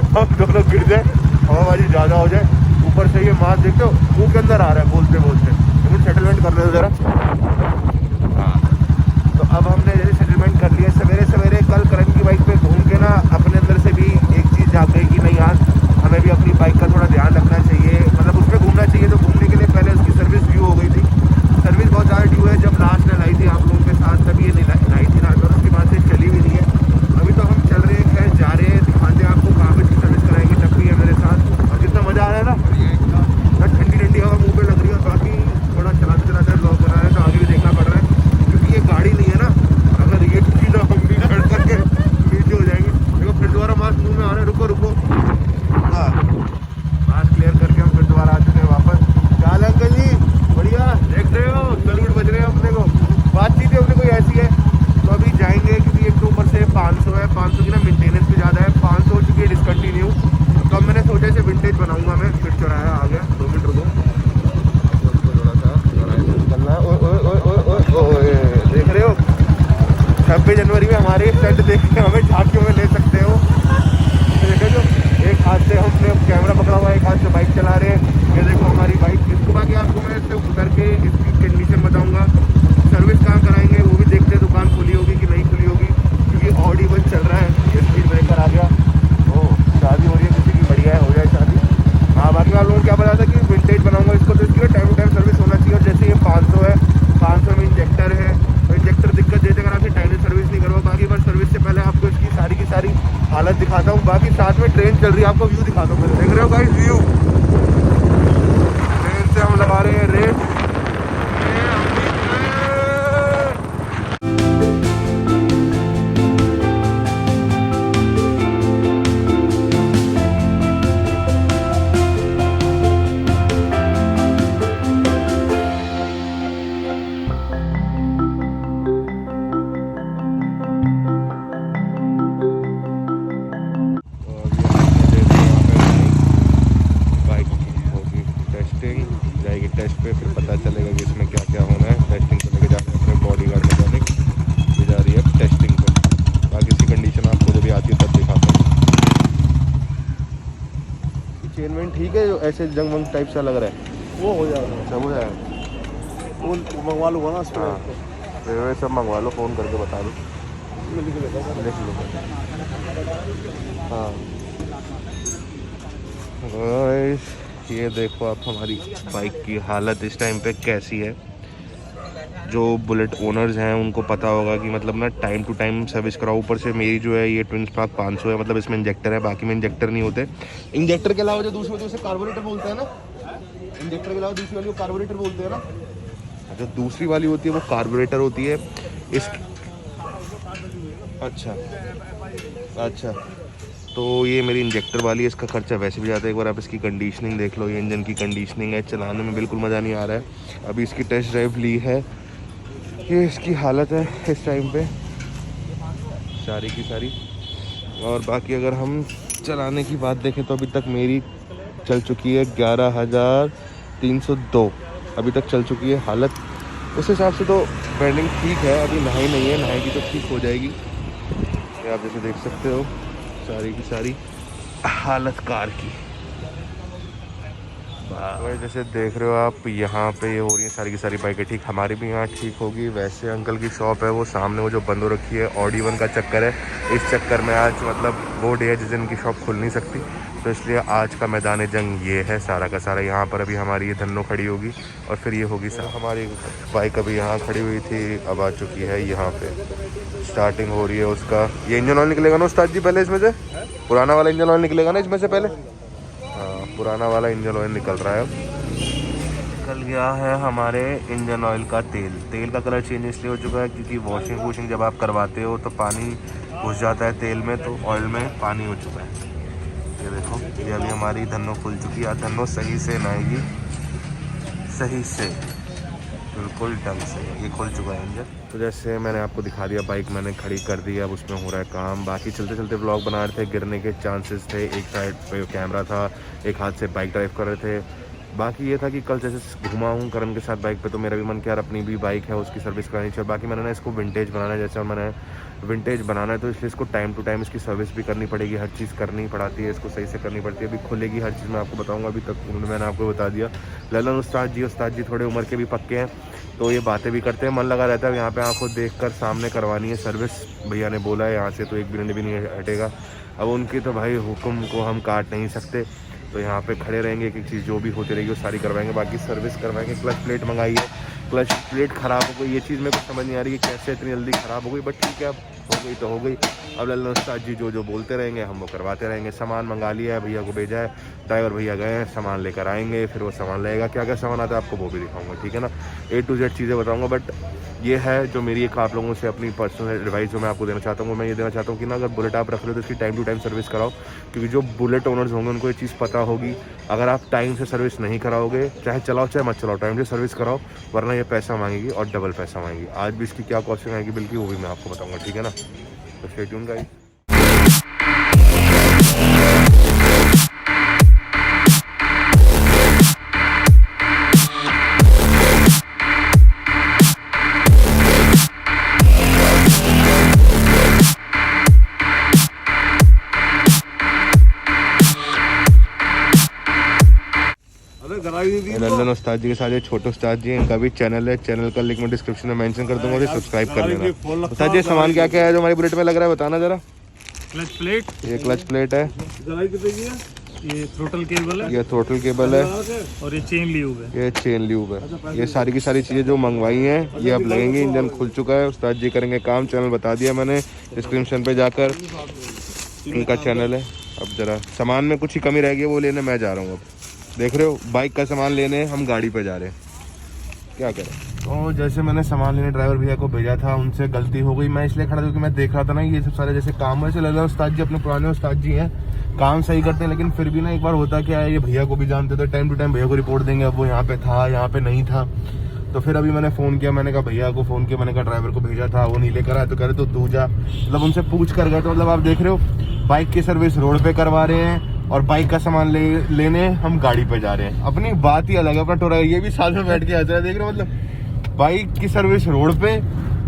हम दोनों गिर जाए, हवाबाजी ज़्यादा हो जाए, ऊपर से ये मास्क देखते हो मुँह के अंदर आ रहा है बोलते बोलते। लेकिन सेटलमेंट कर रहे हो ज़रा। हाँ, तो अब हमने जैसे सेटलमेंट कर लिया, सवेरे सवेरे कल करण की बाइक पे घूम के ना अपने अंदर से भी एक चीज़ जाग गई कि नहीं यार, हमें भी अपनी बाइक का थोड़ा ध्यान रखना चाहिए, मतलब उस पर घूमना चाहिए। तो घूमने के लिए पहले उसकी सर्विस ड्यू हो गई थी, सर्विस बहुत ज़्यादा ड्यू है। जब लास्ट में लाई थी आप लोगों के साथ तभी ये लाई थी ना, और उसके बाद से चली भी नहीं है। अभी तो हम चल रहे हैं, खैर जा रहे हैं, दिखाते हैं आपको कहाँ की सर्विस कराएंगे। टप्पी है मेरे साथ और कितना मज़ा आ रहा है ना, ठंडी ठंडी हवा मुँह पे लग रही है। बाकी थोड़ा चलाते चलाते ब्लॉग बना रहे हैं तो आगे भी देखना पड़ रहा है, क्योंकि ये गाड़ी नहीं है ना, अगर ये सीधा हम भी चढ़ करके नीचे हो जाएंगे। देखो फिर दोबारा मास्क मुँह में आ रहा है, रुको रुको। हाँ, मास्क क्लियर करके हम फिर दोबारा आ चुके हैं वापस। क्या हाल है अंकल जी? बढ़िया, देख रहे हो सलूट बज रहे हैं अपने को। बातचीत है अपने कोई ऐसी है। तो अभी जाएंगे क्योंकि एक तो ऊपर से 500 है, 500 की ना मेंटेनेंस भी ज़्यादा है, 500 हो चुकी है डिसकंटिन्यू। तो अब मैंने सोचा से विंटेज बनाऊंगा मैं। फिर चौराहा आ गया, 2 मिनट रुको, थोड़ा सा चौराहे से निकलना है। ओए देख रहे हो 26 जनवरी में हमारे स्टंट देख के हमें झांकियों में ले सकते हो। देखो जो एक हाथ से हमने कैमरा पकड़ा हुआ है, एक हाथ से बाइक चला रहे हैं। ये देखो हमारी बाइक। इसको बाकी आपको मैं इससे उतर के इसकी कंडीशन बताऊंगा। सर्विस कहाँ कराएंगे वो भी देखते हैं, दुकान खुली होगी कि नहीं खुली होगी, क्योंकि ऑडी 1 चल रहा है। ये स्पीड ब्रेकर आ गया। ओह, शादी हो रही है किसी की, बढ़िया है, हो जाए शादी। हाँ, बाकी आप लोगों को क्या पता था कि विंटेज बनाऊंगा इसको, तो इसकी टाइम टू टाइम सर्विस होना चाहिए। और जैसे ये 500 है, 500 में इंजेक्टर है, तो इंजेक्टर दिक्कत देते अगर आपकी टाइम सर्विस नहीं करवा। बाकी बार सर्विस से पहले आपको इसकी सारी की सारी हालत दिखाता हूँ। बाकी साथ में ट्रेन चल रही है, आपको व्यू दिखाता हूँ। देख रहे हो गाइस व्यू, ट्रेन से हम लगा रहे हैं रेस। जाएगी टेस्ट पे, फिर पता चलेगा कि इसमें क्या क्या होना है। टेस्टिंग को लेके जा रहे हैं अपने बॉडीगार्ड मैकेनिक, ये जा रही है टेस्टिंग पे। बाकी इसकी कंडीशन आपको जब भी आती है तब दिखाता हूँ। चेन वेन ठीक है, जो ऐसे जंग वंग टाइप सा लग रहा है वो हो जाएगा, सब हो जाएगा। वो मंगवा लूँगा ना उसको। हाँ, फिर सब मंगवा लो, फ़ोन करके बता दो, लिख लेगा, लिख लो। हाँ गाइस, ये देखो आप हमारी बाइक की हालत इस टाइम पे कैसी है। जो बुलेट ओनर्स हैं उनको पता होगा कि मतलब ना टाइम टू टाइम सर्विस कराओ। ऊपर से मेरी जो है ये ट्विन स्पार्क 500 है, मतलब इसमें इंजेक्टर है, बाकी में इंजेक्टर नहीं होते। इंजेक्टर के अलावा जो दूसरे जो उसे कार्बोरेटर बोलते हैं ना, इंजेक्टर के अलावा दूसरी वाली वो कार्बोरेटर बोलते हैं ना, जो दूसरी वाली होती है वो कार्बोरेटर होती है। इस अच्छा अच्छा, तो ये मेरी इंजेक्टर वाली है, इसका खर्चा वैसे भी ज़्यादा है। एक बार आप इसकी कंडीशनिंग देख लो, ये इंजन की कंडीशनिंग है, चलाने में बिल्कुल मज़ा नहीं आ रहा है। अभी इसकी टेस्ट ड्राइव ली है, ये इसकी हालत है इस टाइम पे सारी की सारी। और बाकी अगर हम चलाने की बात देखें तो अभी तक मेरी चल चुकी है 11,302 अभी तक चल चुकी है। हालत उस हिसाब से तो बैंडिंग ठीक है, अभी नहाई नहीं है, नहाएगी तो ठीक हो जाएगी। ये आप जैसे देख सकते हो सारी की सारी हालत कार की। जैसे देख रहे हो आप यहाँ पे ये हो रही है सारी की सारी बाइकें ठीक, हमारी भी यहाँ ठीक होगी। वैसे अंकल की शॉप है वो सामने, वो जो बंद हो रखी है, ऑडी 1 का चक्कर है। इस चक्कर में आज मतलब वो डे है जिस दिन की शॉप खुल नहीं सकती, तो इसलिए आज का मैदान जंग ये है सारा का सारा। यहाँ पर अभी हमारी ये धन्नो खड़ी होगी और फिर ये होगी हमारी बाइक अभी यहाँ खड़ी हुई थी, अब आ चुकी है यहाँ पे, स्टार्टिंग हो रही है उसका। ये इंजन ऑयल निकलेगा ना उस्ताद जी पहले इसमें से, पुराना वाला इंजन ऑयल निकलेगा ना इसमें से पहले। हाँ, पुराना वाला इंजन ऑयल निकल रहा है। निकल गया है हमारे इंजन ऑयल का तेल। तेल का कलर चेंज इसलिए हो चुका है क्योंकि वॉशिंग जब आप करवाते हो तो पानी घुस जाता है तेल में, तो ऑयल में पानी हो चुका है। ये देखो, ये अभी हमारी धन्नो खुल चुकी है। धन्नो सही से नहाएगी, सही से बिल्कुल ढंग से। ये खुल चुका है इंजन। तो जैसे मैंने आपको दिखा दिया, बाइक मैंने खड़ी कर दी, अब उसमें हो रहा है काम। बाकी चलते चलते व्लॉग बना रहे थे, गिरने के चांसेस थे, एक साइड पे कैमरा था, एक हाथ से बाइक ड्राइव कर रहे थे। बाकी ये था कि कल जैसे घुमा हूँ करण के साथ बाइक पे, तो मेरा भी मन किया यार अपनी भी बाइक है उसकी सर्विस करानी चाहिए। बाकी मैंने ना इसको विंटेज बनाना है, जैसे मैंने विंटेज बनाना है, तो इसलिए इसको टाइम टू टाइम इसकी सर्विस भी करनी पड़ेगी, हर चीज़ करनी पड़ती है, इसको सही से करनी पड़ती है। अभी खुलेगी हर चीज़ मैं आपको बताऊँगा, अभी तक मैंने आपको बता दिया। ललन उस्ताद जी थोड़े उम्र के भी पक्के हैं, तो ये बातें भी करते हैं, मन लगा रहता है। यहाँ पे आंखों देखकर सामने करवानी है सर्विस, भैया ने बोला है यहाँ से तो 1 मिनट भी नहीं हटेगा। अब उनकी तो भाई हुक्म को हम काट नहीं सकते, तो यहाँ पे खड़े रहेंगे, एक चीज़ जो भी होती रहेगी वो सारी करवाएंगे, बाकी सर्विस करवाएंगे। क्लच प्लेट मंगाई है, क्लच प्लेट ख़राब हो गई, ये चीज़ मेरे को समझ नहीं आ रही है कैसे इतनी जल्दी ख़राब हो गई, बट ठीक है अब हो गई तो हो गई। अब लल्लन उस्ताद जी जो बोलते रहेंगे हम वो करवाते रहेंगे। सामान मंगा लिया है, भैया को भेजा है, ड्राइवर भैया गए हैं, सामान लेकर आएंगे, फिर वो सामान लगेगा। क्या क्या सामान आता है आपको वो भी दिखाऊंगा, ठीक है ना, A to Z चीज़ें बताऊंगा। बट ये है जो मेरी एक आप लोगों से अपनी पर्सनल एडवाइस जो मैं आपको देना चाहता हूँ, मैं ये देना चाहता हूँ कि ना अगर बुलेट आप रख रहे हो तो इसकी टाइम टू टाइम सर्विस कराओ, क्योंकि जो बुलेट ओनर्स होंगे उनको ये चीज़ पता होगी। अगर आप टाइम से सर्विस नहीं कराओगे, चाहे चलाओ चाहे मत चलाओ, टाइम से सर्विस कराओ, वरना ये पैसा मांगेगी और डबल पैसा मांगेगी। आज भी इसकी क्या कॉस्टिंग आएगी बिल्कुल वो भी मैं आपको बताऊँगा, ठीक है ना, तो स्टे ट्यून गाइस। लल्लन उस्ताद जी के साथ ये छोटे उस्ताद जी, इनका भी चैनल है, चैनल का लिंक मैं डिस्क्रिप्शन में मेंशन कर दूंगा, सब्सक्राइब कर लेना। उस्ताद जी सामान क्या क्या है जो हमारी बुलेट में लग रहा है, बताना जरा। क्लच प्लेट, ये क्लच प्लेट है, ये थ्रोटल केबल है, ये थ्रोटल केबल है, और ये चेन ल्यूब है, ये चेन ल्यूब है। ये सारी की सारी चीज़ें जो मंगवाई हैं ये अब लगेंगी। इंजन खुल चुका है, उस्ताद जी करेंगे काम, चैनल बता दिया मैंने डिस्क्रिप्शन पे जाकर, इनका चैनल है। अब जरा सामान में कुछ ही कमी रह गई वो लेने मैं जा रहा हूँ। अब देख रहे हो बाइक का सामान लेने हम गाड़ी पे जा रहे हैं, क्या करें। तो जैसे मैंने सामान लेने ड्राइवर भैया को भेजा था, उनसे गलती हो गई। मैं इसलिए खड़ा था क्योंकि मैं देख रहा था ना ये सब सारे जैसे काम है, लल्लन उस्ताद जी अपने पुराने उस्ताद जी हैं, काम सही करते हैं, लेकिन फिर भी ना एक बार होता क्या है, ये भैया को भी जानते थे, टाइम टू टाइम भैया को रिपोर्ट देंगे, अब वो यहाँ पे था यहाँ पे नहीं था। तो फिर अभी मैंने फ़ोन किया, मैंने कहा भैया को फ़ोन किया, मैंने कहा ड्राइवर को भेजा था वो नहीं लेकर आया, तो कह रहे तो तू जा, मतलब उनसे पूछ कर गए। तो मतलब आप देख रहे हो बाइक की सर्विस रोड पे करवा रहे हैं और बाइक का सामान लेने हम गाड़ी पे जा रहे हैं। अपनी बात ही अलग है, अपना टोरा ये भी साथ में बैठ के आता है, देख रहे हो, मतलब बाइक की सर्विस रोड पे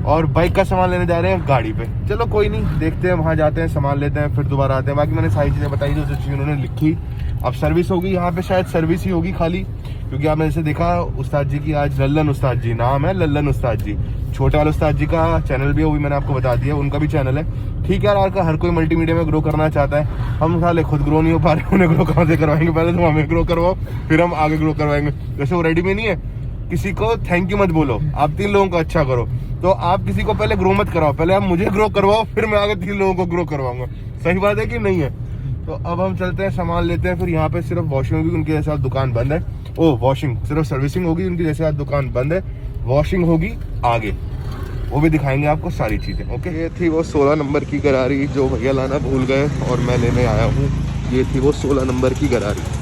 और बाइक का सामान लेने जा रहे हैं गाड़ी पे। चलो कोई नहीं, देखते हैं, वहाँ जाते हैं, सामान लेते हैं, फिर दोबारा आते हैं। बाकी मैंने सारी चीज़ें बताई जो चीज़ उन्होंने लिखी। अब सर्विस होगी यहाँ पे, शायद सर्विस ही होगी खाली, क्योंकि आपने जैसे देखा उस्ताद जी की आज लल्लन उस्ताद जी नाम है, लल्लन उस्ताद जी। छोटे वाले उस्ताद जी का चैनल भी है, वो भी मैंने आपको बता दिया, उनका भी चैनल है। ठीक है यार, हर कोई मल्टीमीडिया में ग्रो करना चाहता है, हम साले खुद ग्रो नहीं हो पा रहे, उन्हें ग्रो कहाँ से करवाएंगे, पहले तो हमें ग्रो करवाओ फिर हम आगे ग्रो करवाएंगे। जैसे वो रेडी में नहीं है, किसी को थैंक यू मत बोलो, आप 3 लोगों को अच्छा करो, तो आप किसी को पहले ग्रो मत कराओ, पहले आप मुझे ग्रो करवाओ, फिर मैं आगे 3 लोगों को ग्रो करवाऊंगा। सही बात है कि नहीं है? तो अब हम चलते हैं, सामान लेते हैं, फिर यहाँ पे सिर्फ वॉशिंग होगी, उनके जैसे आज दुकान बंद है। ओ वॉशिंग, सिर्फ सर्विसिंग होगी, उनकी जैसे आज दुकान बंद है, वॉशिंग होगी आगे, वो भी दिखाएंगे आपको सारी चीजें। ओके, ये थी वो 16 नंबर की गरारी जो भैया लाना भूल गए और मैं लेने आया हूँ। ये थी वो 16 नंबर की गरारी।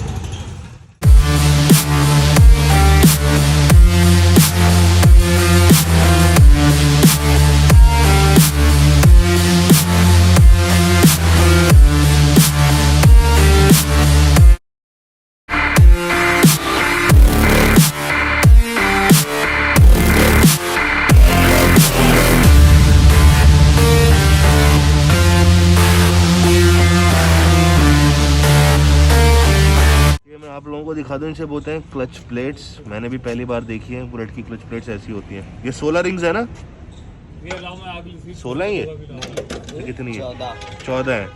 आप लोगों को दिखा दूं, इनसे बोलते हैं क्लच प्लेट्स। मैंने भी पहली बार देखी है, बुलेट की क्लच प्लेट्स ऐसी होती हैं। ये 16 रिंग्स है ना? 16 ही है? ये कितनी है? 14 है।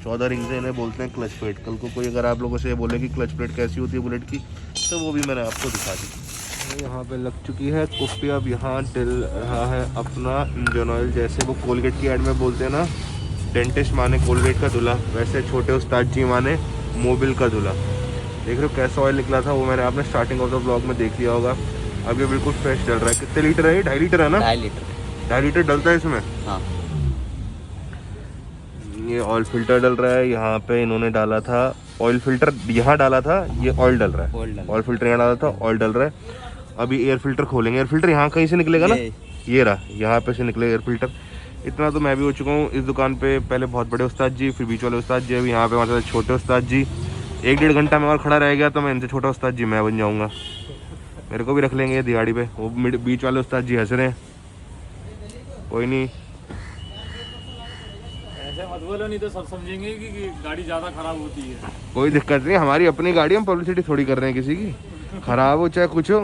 14 रिंग्स है, इन्हें बोलते हैं क्लच प्लेट। कल को कोई अगर आप लोगों से बोले कि क्लच प्लेट कैसी होती है बुलेट की, तो वो भी मैंने आपको दिखा दी। यहाँ पे लग चुकी है कुप्पी। अब यहाँ डल रहा है अपना इंजन ऑयल, जैसे वो कोलगेट की ऐड में बोलते हैं ना, डेंटिस्ट माने कोलगेट का दूल्हा, वैसे छोटे उस्ताद जी माने मोबिल का दूल्हा। देख रहे हो कैसा ऑयल निकला था, वो मैंने आपने स्टार्टिंग ऑफ द ब्लॉग में देख लिया होगा। अब ये बिल्कुल फ्रेश डल रहा है। कितने लीटर है ये? 2.5 लीटर है ना? 2.5 लीटर डलता है इसमें। हाँ। ये ऑयल फिल्टर डल रहा है, यहाँ पे इन्होंने डाला था ऑयल फिल्टर, यहाँ डाला था, ये ऑयल डल रहा है। ऑयल फिल्टर यहाँ डाला था, ऑयल डल रहा है। अभी एयर फिल्टर खोलेंगे। एयर फिल्टर यहाँ कहीं से निकलेगा ना, ये रहा, यहाँ पे से निकले एयर फिल्टर। इतना तो मैं भी हो चुका हूँ इस दुकान पे। पहले बहुत बड़े उस्ताद जी, फिर बीच वाले उस्ताद जी, अभी यहाँ पे मतलब छोटे उस्ताद जी। 1-1.5 घंटा में और खड़ा रह गया तो मैं इनसे छोटा उस्ताद जी मैं बन जाऊँगा। मेरे को भी रख लेंगे दिहाड़ी पे। वो बीच वाले उस्ताद जी हंस रहे हैं, कोई नहीं, मत बोलो, नहीं तो सब समझेंगे कि गाड़ी ज्यादा खराब होती है। कोई दिक्कत नहीं, हमारी अपनी गाड़ी, हम पब्लिसिटी थोड़ी कर रहे हैं किसी की, खराब हो चाहे कुछ हो,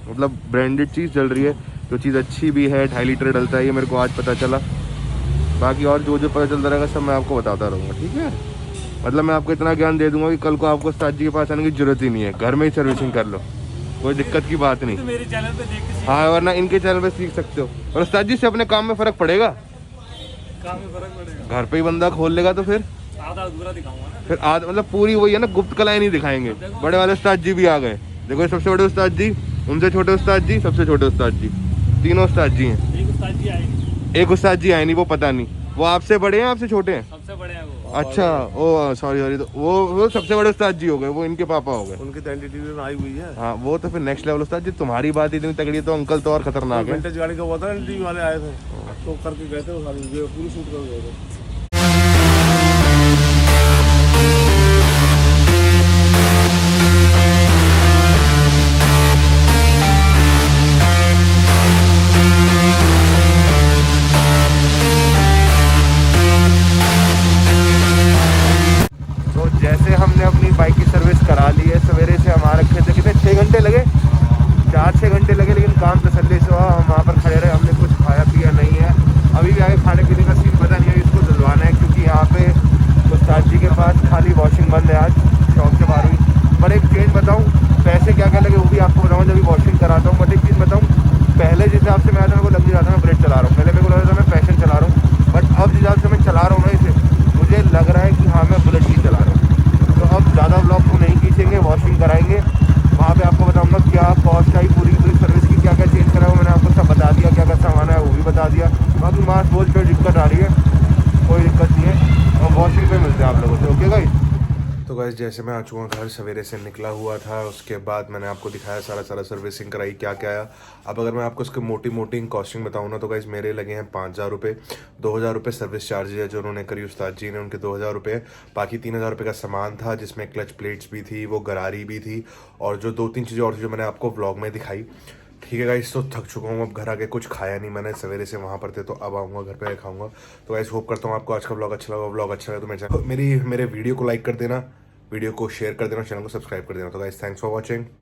मतलब ब्रांडेड चीज़ चल रही है, जो चीज़ अच्छी भी है। 2.5 लीटर डलता है, ये मेरे को आज पता चला। बाकी और जो जो पता चलता रहेगा सब मैं आपको बताता रहूँगा, ठीक है। मतलब मैं आपको इतना ज्ञान दे दूंगा कि कल को आपको उस्ताद जी के पास आने की जरूरत ही नहीं है, घर में ही सर्विसिंग कर लो, कोई दिक्कत की बात नहीं। तो मेरे चैनल पे देख के हाँ, वरना इनके चैनल पे सीख सकते हो। और उस्ताद जी से अपने काम में फ़र्क पड़ेगा, काम में फर्क पड़ेगा। घर पे ही बंदा खोल लेगा तो फिर आधा अधूरा दिखाऊंगा ना। फिर आज मतलब पूरी वही है ना, गुप्त कलाएं नहीं दिखाएंगे। बड़े वाले उस्ताद जी भी आ गए, देखो ये सबसे बड़े उस्ताद जी, उनसे छोटे उस्ताद जी, सबसे छोटे उस्ताद जी, तीनों उस्ताद जी हैं। एक उस्ताद जी आएंगे, एक उस्ताद जी आए नहीं, वो पता नहीं, वो आपसे बड़े हैं आपसे छोटे हैं? सबसे बड़े हैं वो। अच्छा, ओ सॉरी, तो वो सबसे बड़े उस्ताद जी हो गए, वो इनके पापा हो गए। उनकी तो एंटिटी आई हुई है। हाँ, वो तो फिर नेक्स्ट लेवल उस्ताद जी। तुम्हारी बात इतनी तगड़ी है तो अंकल तो और खतरनाक है। विंटेज गाड़ी का हुआ था, एंटिटी वाले आए थे तो करके गए थे, वो सारी वीडियो पूरी शूट कर गए थे। तो जैसे हमने अपनी बाइक की सर्विस करा ली है, सवेरे से हमारे रखे थे कितने, 6 घंटे लगे, 4-6 घंटे लगे, लेकिन काम तसल्ली से हुआ। हम वहाँ पर खड़े रहे, हमने कुछ खाया पिया नहीं है। अभी भी आगे खाने पीने का सीन पता नहीं है, इसको धुलवाना है, क्योंकि यहाँ पे उस्ताद जी के पास खाली वॉशिंग बंद है आज, शॉप से बाहर हुई। पर एक चेंज बताऊँ, पैसे क्या क्या लगे वो भी आपको बताऊँ जब वॉशिंग कराता हूँ। बट एक चीज़ बताऊँ, पहले जिस हिसाब से मैं आता मेरे को लग नहीं रहा था मैं ब्रेक चला रहा हूँ, पहले मेरे को लग रहा था मैं पैशन चला रहा हूँ, बट अब जिस हिसाब से मैं चला रहा हूँ ना इसे, मुझे लग रहा है कि हाँ मैं बुलेट ही चला रहा हूँ। तो अब ज़्यादा ब्लॉग को नहीं खींचेंगे, वॉशिंग कराएंगे, वहाँ पे आपको बताऊंगा क्या कॉस्ट आई पूरी सर्विस की, क्या क्या चेंज करा वो मैंने आपको सब बता दिया, क्या क्या सामान है वो भी बता दिया। बाकी मास बोझ पे दिक्कत आ रही है, कोई दिक्कत नहीं है, और वॉशिंग पे मिलते हैं आप लोगों से, ओके गाइस। तो गाइस जैसे मैं आ चुका हूँ घर, सवेरे से निकला हुआ था, उसके बाद मैंने आपको दिखाया सारा सर्विसिंग कराई, क्या क्या आया। अब अगर मैं आपको इसके मोटी कॉस्टिंग बताऊँ ना, तो गाइस मेरे लगे हैं 5,000 रुपये, 2,000 रुपये सर्विस चार्जेज है जो उन्होंने करी उस्ताद जी ने, उनके 2,000 रुपये। बाकी 3,000 रुपये का सामान था, जिसमें क्लच प्लेट्स भी थी, वो गरारी भी थी, और जो 2-3 चीज़ें और थी जो मैंने आपको व्लॉग में दिखाई। ठीक है गाइस, तो थक चुका हूँ, अब घर आके कुछ खाया नहीं मैंने, सवेरे से वहाँ पर थे, तो अब आऊँगा घर पे खाऊंगा। तो गाइस होप करता हूँ आपको आज का व्लॉग अच्छा लगा। व्लॉग अच्छा लगा तो मेरे वीडियो को लाइक कर देना, वीडियो को शेयर कर देना, चैनल को सब्सक्राइब कर देना। तो गाइस थैंक्स फॉर वॉचिंग।